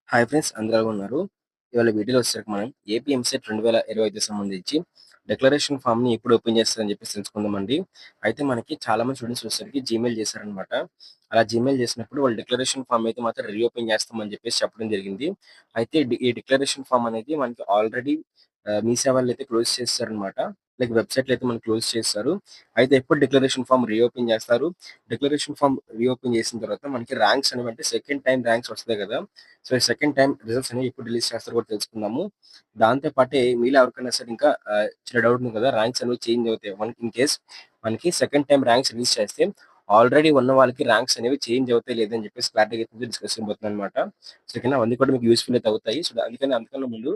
Hi friends, అందరూ ఎలా ఉన్నారు? ఇవాళ వీడియోలో వచ్చేసరికి మనం ఏపీ ఎంసెట్ 2025 సంబంధించి డిక్లరేషన్ ఫామ్‌ని ఎప్పుడు ఓపెన్ చేస్తారని చెప్పేసి తెలుసుకుందామండి. అయితే మనకి చాలామంది స్టూడెంట్స్ వచ్చేసరికి జీమెయిల్ చేశారనమాట. అలా జీమెయిల్ చేసినప్పుడు వాళ్ళు డిక్లరేషన్ ఫామ్ అయితే మాత్రం రీఓపెన్ చేస్తామని చెప్పేసి చెప్పడం జరిగింది. అయితే ఈ డిక్లరేషన్ ఫామ్ అనేది మనకి ఆల్రెడీ మీ సేవల్లో అయితే క్లోజ్ చేసేసారనమాట. లైక్ వెబ్‌సైట్‌లో అయితే మనకి క్లోజ్ చేసేసారు. అయితే ఎప్పుడు డిక్లరేషన్ ఫామ్ రీఓపెన్ చేస్తారు? డిక్లరేషన్ ఫామ్ రీఓపెన్ చేసిన తర్వాత మనకి ర్యాంక్స్ అనేవి అంటే సెకండ్ టైమ్ ర్యాంక్స్ వస్తాయి కదా! సో, ఈ సెకండ్ టైమ్ రిజల్ట్స్ అనేవి ఎప్పుడు రిలీజ్ చేస్తారో కూడా తెలుసుకుందాము. దాంతో పాటే మీలో ఎవరికైనా సరే ఇంకా చిన్న డౌట్ ఉంది కదా! ర్యాంక్స్ అనేవి చేంజ్ అవుతాయి. మనకి ఇన్ కేస్ మనకి సెకండ్ టైమ్ ర్యాంక్స్ రిలీజ్ చేస్తే ఆల్రెడీ ఉన్న వాళ్ళకి ర్యాంక్స్ అనేవి చేంజ్ అవుతాయి లేదని చెప్పేసి క్లారిటీగా అయితే డిస్కస్ చేయబోతున్నానన్నమాట. సో, ఓకేనా అవన్నీ కూడా మీకు యూజ్‌ఫుల్ అయితే అవుతాయి. సో, అందుకన్నా ముందు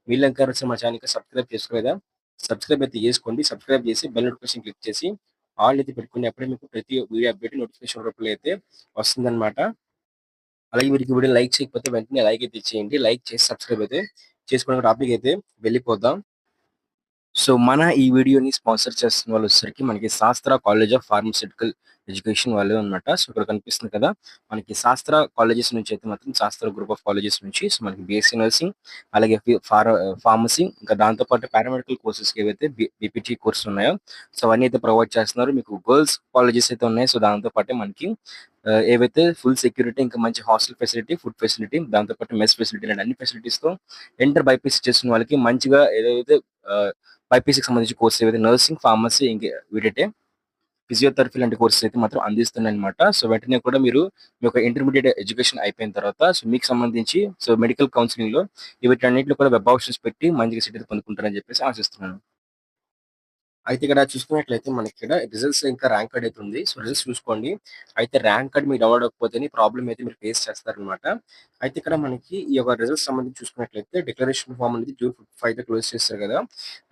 మీలో ఇంకా ఎవరైనా మా ఛానెల్‌కి సబ్స్క్రైబ్ చేసుకోలేదా? సబ్స్క్రైబ్ అయితే చేసుకోండి. సబ్స్క్రైబ్ చేసి బెల్ నోటిఫికేషన్ క్లిక్ చేసి ఆల్ అయితే పెట్టుకోండి. అప్పుడే మీకు ప్రతి వీడియో అప్డేట్ నోటిఫికేషన్ రూపంలో అయితే వస్తుందన్నమాట. అలాగే మీరు ఈ వీడియో లైక్ చేయకపోతే వెంటనే లైక్ అయితే ఇచ్చేయండి. లైక్ చేసి సబ్స్క్రైబ్ అయితే చేసుకోవడం టాపిక్ అయితే వెళ్ళిపోదాం. సో, మన ఈ వీడియోని స్పాన్సర్ చేస్తున్న వాళ్ళొచ్చేసరికి మనకి శాస్త్ర కాలేజ్ ఆఫ్ ఫార్మాస్యూటికల్ ఎడ్యుకేషన్ వాళ్ళే అన్నమాట. సో, ఇక్కడ కనిపిస్తుంది కదా! మనకి శాస్త్ర కాలేజెస్ నుంచి అయితే మాత్రం శాస్త్ర గ్రూప్ ఆఫ్ కాలేజెస్ నుంచి సో, మనకి బీఎస్సీ నర్సింగ్ అలాగే ఫార్మసీ ఇంకా దాంతో పాటు పారామెడికల్ కోర్సెస్‌కి ఏవైతే బీపీటీ కోర్సులు ఉన్నాయో సో, అవన్నీ అయితే ప్రొవైడ్ చేస్తున్నారు. మీకు గర్ల్స్ కాలేజెస్ అయితే ఉన్నాయి. సో, దాంతో పాటే మనకి ఏవైతే ఫుల్ సెక్యూరిటీ ఇంకా మంచి హాస్టల్ ఫెసిలిటీ, ఫుడ్ ఫెసిలిటీ దాంతో పాటు మెస్ ఫెసిలిటీ ఇలాంటి అన్ని ఫెసిలిటీస్‌తో ఇంటర్ బైపీసీ చేస్తున్న వాళ్ళకి మంచిగా ఏదైతే ఆహ్, బైపీసీకి సంబంధించిన కోర్సెస్ ఏవైతే నర్సింగ్, ఫార్మసీ వీటైతే ఫిజియోథెరపీ లాంటి కోర్సెస్ అయితే మాత్రం అందిస్తున్నాయన్నమాట. సో, వెంటనే కూడా మీరు మీ యొక్క ఇంటర్మీడియేట్ ఎడ్యుకేషన్ అయిపోయిన తర్వాత సో, మీకు సంబంధించి సో, మెడికల్ కౌన్సెలింగ్‌లో వీటన్నిటిలో కూడా వెబ్ ఆప్షన్స్ పెట్టి మంచిగా సీట్ అయితే పొందుకుంటారని చెప్పేసి ఆశిస్తున్నాను. అయితే ఇక్కడ చూసుకున్నట్లయితే మనకిక్కడ రిజల్ట్స్ ఇంకా ర్యాంక్ కార్డ్ అయితే ఉంది. సో, రిజల్ట్స్ చూసుకోండి. అయితే ర్యాంక్ కార్డ్ మీకు డౌన్‌లోడ్ అవ్వకపోతేనే ప్రాబ్లమ్ అయితే మీరు ఫేస్ చేస్తారనమాట. అయితే ఇక్కడ మనకి ఈ యొక్క రిజల్ట్స్ సంబంధించి చూసుకున్నట్లయితే డిక్లరేషన్ ఫార్మ్ అనేది జూన్ 5 అయితే క్లోజ్ చేస్తారు కదా!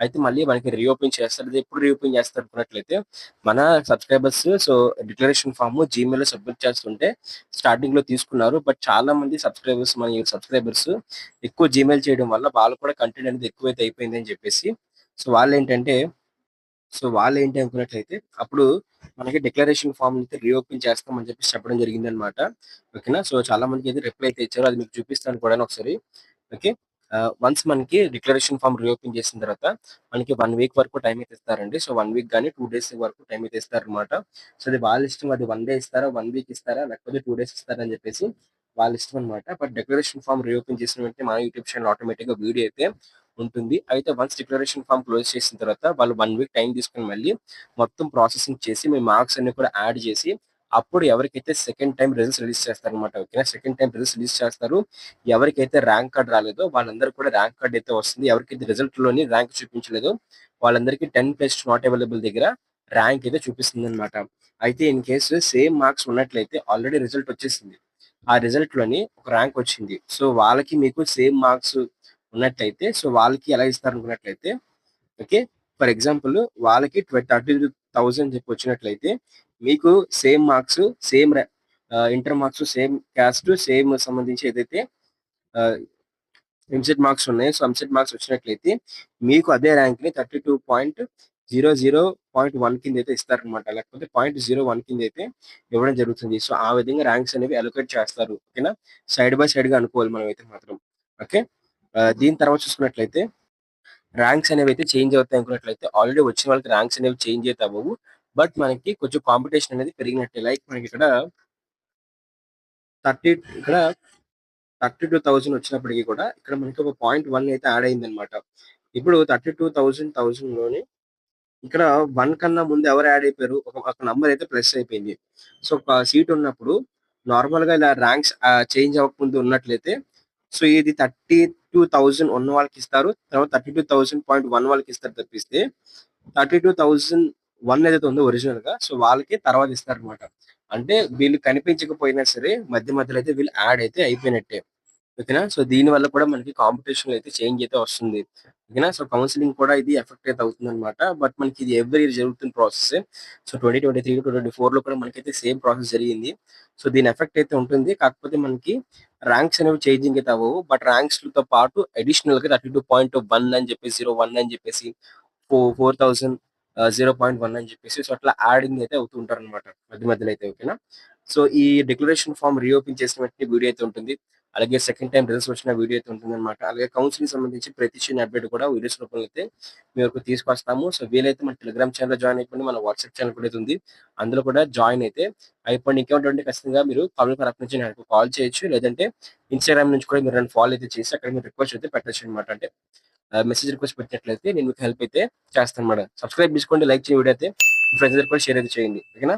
అయితే మళ్ళీ మనకి రీఓపెన్ చేస్తారు. అది ఎప్పుడు రీఓపెన్ చేస్తారు అనుకున్నట్లయితే మన సబ్‌స్క్రైబర్స్ సో, డిక్లరేషన్ ఫార్మ్ జీమెయిల్‌లో సబ్మిట్ చేస్తుంటే స్టార్టింగ్‌లో తీసుకున్నారు. బట్ చాలా మంది సబ్‌స్క్రైబర్స్ ఎక్కువ జీమెయిల్ చేయడం వల్ల వాళ్ళు కూడా కంటెంట్ అనేది ఎక్కువైతే అయిపోయింది అని చెప్పేసి సో, వాళ్ళేంటి అనుకున్నట్లయితే, అప్పుడు మనకి డిక్లరేషన్ ఫార్మ్ అయితే రీఓపెన్ చేస్తామని చెప్పేసి చెప్పడం జరిగిందనమాట. ఓకేనా. సో, చాలా మందికైతే రిప్లై అయితే ఇచ్చారు. అది మీకు చూపిస్తాను కూడాను ఒకసారి. ఓకే. వన్స్ మనకి డిక్లరేషన్ ఫార్మ్ రీఓపెన్ చేసిన తర్వాత, మనకి 1 వీక్ వరకు టైమ్ అయితే ఇస్తారండి. సో, 1 వీక్ గాని, 2 డేస్ వరకు టైమ్ అయితే ఇస్తారనమాట. సో, అది వాళ్ళ ఇష్టం. అది 1 డే ఇస్తారా, 1 వీక్ ఇస్తారా, లేకపోతే 2 డేస్ ఇస్తారా అని చెప్పేసి వాళ్ళ ఇష్టం అనమాట. బట్ డిక్లరేషన్ ఫార్మ్ రీఓపెన్ చేసిన వెంటనే మన యూట్యూబ్ ఛానెల్ ఆటోమేటిక్‌గా వీడియో అయితే ఉంటుంది. అయితే వన్స్ డిక్లరేషన్ ఫార్మ్ క్లోజ్ చేసిన తర్వాత వాళ్ళు 1 వీక్ టైమ్ తీసుకొని మళ్ళీ మొత్తం ప్రాసెసింగ్ చేసి మీ మార్క్స్ అన్ని కూడా యాడ్ చేసి అప్పుడు ఎవరికైతే సెకండ్ టైమ్ రిజల్ట్స్ రిలీజ్ చేస్తారనమాట. ఓకేనా. సెకండ్ టైమ్ రిజల్ట్స్ రిలీజ్ చేస్తారు. ఎవరికైతే ర్యాంక్ కార్డ్ రాలేదో వాళ్ళందరికీ కూడా ర్యాంక్ కార్డ్ అయితే వస్తుంది. ఎవరికైతే రిజల్ట్‌లోని ర్యాంక్ చూపించలేదో వాళ్ళందరికీ 10 ప్లస్ నాట్ అవైలబుల్ దగ్గర ర్యాంక్ అయితే చూపిస్తుందనమాట. అయితే ఇన్ కేస్ సేమ్ మార్క్స్ ఉన్నట్లయితే ఆల్రెడీ రిజల్ట్ వచ్చేసింది. ఆ రిజల్ట్‌లోని ఒక ర్యాంక్ వచ్చింది. సో, వాళ్ళకి మీకు సేమ్ మార్క్స్ ఉన్నట్టయితే సో, వాళ్ళకి ఎలా ఇస్తారనుకున్నట్లయితే ఓకే. ఫర్ ఎగ్జాంపుల్ వాళ్ళకి 32,000 చెప్పి వచ్చినట్లయితే మీకు same marks, inter marks, same caste, same సంబంధించి ఏదైతే ఆహ్, ఎంసెట్ మార్క్స్ ఉన్నాయో, సో, ఎంసెట్ మార్క్స్ వచ్చినట్లయితే మీకు అదే ర్యాంక్‌ని 32.00.1 కిందైతే ఇస్తారనమాట. లేకపోతే 0.01 కిందైతే ఇవ్వడం జరుగుతుంది. సో, ఆ విధంగా ర్యాంక్స్ అనేవి అలొకేట్ చేస్తారు. ఓకేనా. సైడ్ బై సైడ్‌గా అనుకోవాలి మనమైతే మాత్రం. ఓకే. దీని తర్వాత చూసుకున్నట్లయితే ర్యాంక్స్ అనేవైతే చేంజ్ అవుతాయి అనుకున్నట్లయితే ఆల్రెడీ వచ్చిన వాళ్ళకి ర్యాంక్స్ అనేవి చేంజ్ అయితే అవ్వవు. బట్ మనకి కొంచెం కాంపిటీషన్ అనేది పెరిగినట్టే. లైక్ మనకిక్కడ 30 ఇక్కడ 32,000 వచ్చినప్పటికి కూడా ఇక్కడ మనకి ఒక 0.1 అయితే యాడ్ అయిందన్నమాట. ఇప్పుడు 32,000లోని ఇక్కడ 1 కన్నా ముందు ఎవరు యాడ్ అయిపోయారు? ఒక నంబర్ అయితే ప్లస్ అయిపోయింది. సో, ఒక సీట్ ఉన్నప్పుడు నార్మల్‌గా ఇలా ర్యాంక్స్ చేంజ్ అవ్వకముందు ఉన్నట్లయితే సో, ఇది 32,000 ఉన్న వాళ్ళకిస్తారు. తర్వాత 32,000.1 వాళ్ళకిస్తారు తప్పిస్తే 32,001 ఏదైతే ఉందో ఒరిజినల్‌గా సో, వాళ్ళకి తర్వాత ఇస్తారనమాట. అంటే వీళ్ళు కనిపించకపోయినా సరే మధ్య మధ్యలో అయితే వీళ్ళు యాడ్ అయితే అయిపోయినట్టే. ఓకేనా. సో, దీనివల్ల కూడా మనకి కాంపిటీషన్‌లో అయితే చేంజ్ అయితే వస్తుంది. ఓకేనా. సో, కౌన్సెలింగ్ కూడా ఇది ఎఫెక్ట్ అయితే అవుతుందన్నమాట. బట్ మనకి ఇది ఎవ్రీ ఇయర్ జరుగుతున్న ప్రాసెస్సే. సో, 2023-2024లో కూడా మనకైతే సేమ్ ప్రాసెస్ జరిగింది. సో, దీని ఎఫెక్ట్ అయితే ఉంటుంది. కాకపోతే మనకి ర్యాంక్స్ అనేవి చేంజింగ్ అయితే అవ్వవు. బట్ ర్యాంక్స్‌లతో పాటు అడిషనల్‌గా 32.1 అని చెప్పేసి, 01 అని చెప్పేసి, 4000 0.1 అని చెప్పేసి సో, అట్లా యాడింగ్ అయితే అవుతూ ఉంటారన్నమాట. మధ్య మధ్యలో అయితే ఓకేనా. సో, ఈ డిక్లరేషన్ ఫార్మ్ రీఓపెన్ చేసిన వెంటనే వీడియో అయితే ఉంటుంది. అలాగే సెకండ్ టైమ్ రిజల్ట్స్ వచ్చిన వీడియో అయితే ఉంటుందన్నమాట. అలాగే కౌన్సెలింగ్‌కి సంబంధించి ప్రతి చిన్న అప్డేట్ కూడా వీడియోస్ రూపంలో అయితే మీ వరకు తీసుకొస్తాము. సో, వీలైతే మన టెలిగ్రామ్ ఛానెల్‌లో జాయిన్ అయిపోండి. మన వాట్సాప్ ఛానెల్ కూడా అయితే ఉంది. అందులో కూడా జాయిన్ అయితే అయిపోండి. ఇంకేమంటే ఖచ్చితంగా మీరు కామెంట్ యాప్ నుంచి నాకు కాల్ చేయొచ్చు. లేదంటే ఇన్‌స్టాగ్రామ్ నుంచి కూడా మీరు నన్ను ఫాలో అయితే చేసి అక్కడ మీరు రిక్వెస్ట్ అయితే పెట్టొచ్చనమాట. అంటే మెసేజ్ రిక్వెస్ట్ పెట్టినట్లయితే నేను మీకు హెల్ప్ అయితే చేస్తానన్నమాట. సబ్స్క్రైబ్ చేసుకోండి, లైక్ చేయండి వీడియో అయితే. మీ ఫ్రెండ్స్ దగ్గరికి కూడా షేర్ అయితే చేయండి. ఓకేనా?